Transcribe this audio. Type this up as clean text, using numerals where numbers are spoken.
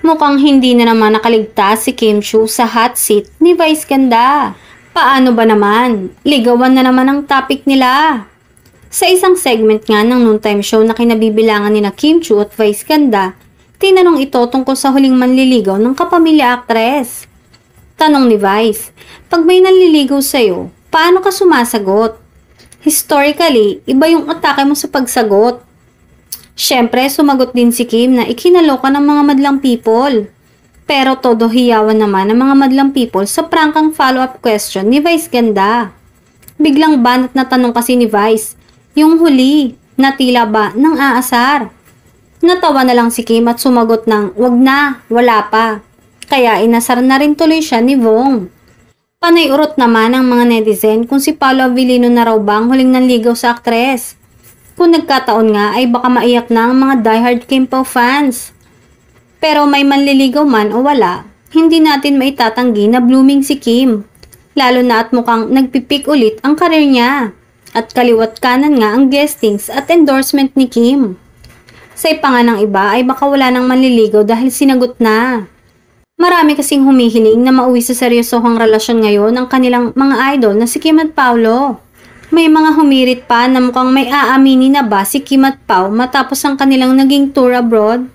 Mukhang hindi na naman nakaligtas si Kim Chiu sa hot seat ni Vice Ganda. Paano ba naman? Ligawan na naman ang topic nila. Sa isang segment nga ng noontime show na kinabibilangan ni na Kim Chiu at Vice Ganda, tinanong ito tungkol sa huling manliligaw ng kapamilya aktres. Tanong ni Vice, pag may nanliligaw sa'yo, paano ka sumasagot? Historically, iba yung atake mo sa pagsagot. Siyempre, sumagot din si Kim na ikinaloka ng mga madlang people. Pero todo hiyawan naman ng mga madlang people sa prangkang follow-up question ni Vice Ganda. Biglang banat na tanong kasi ni Vice, yung huli, na tila ba ng aasar? Natawa na lang si Kim at sumagot ng, wag na, wala pa. Kaya inasar na rin tuloy siya ni Vong. Panay urot naman ang mga netizen kung si Paolo Avellino na raw ba ang huling nanligaw sa aktres. Kung nagkataon nga ay baka maiyak na ang mga diehard Kim Pao fans. Pero may manliligaw man o wala, hindi natin maitatanggi na blooming si Kim. Lalo na at mukhang nagpipik ulit ang karir niya. At kaliwat kanan nga ang guestings at endorsement ni Kim. Sa ipa nga ng iba ay baka wala nang manliligaw dahil sinagot na. Marami kasing humihiling na mauwi sa seryosohang relasyon ngayon ng kanilang mga idol na si Kim at Paolo. May mga humirit pa na mukhang may aamini na ba si Kim at Pao matapos ang kanilang naging tour abroad.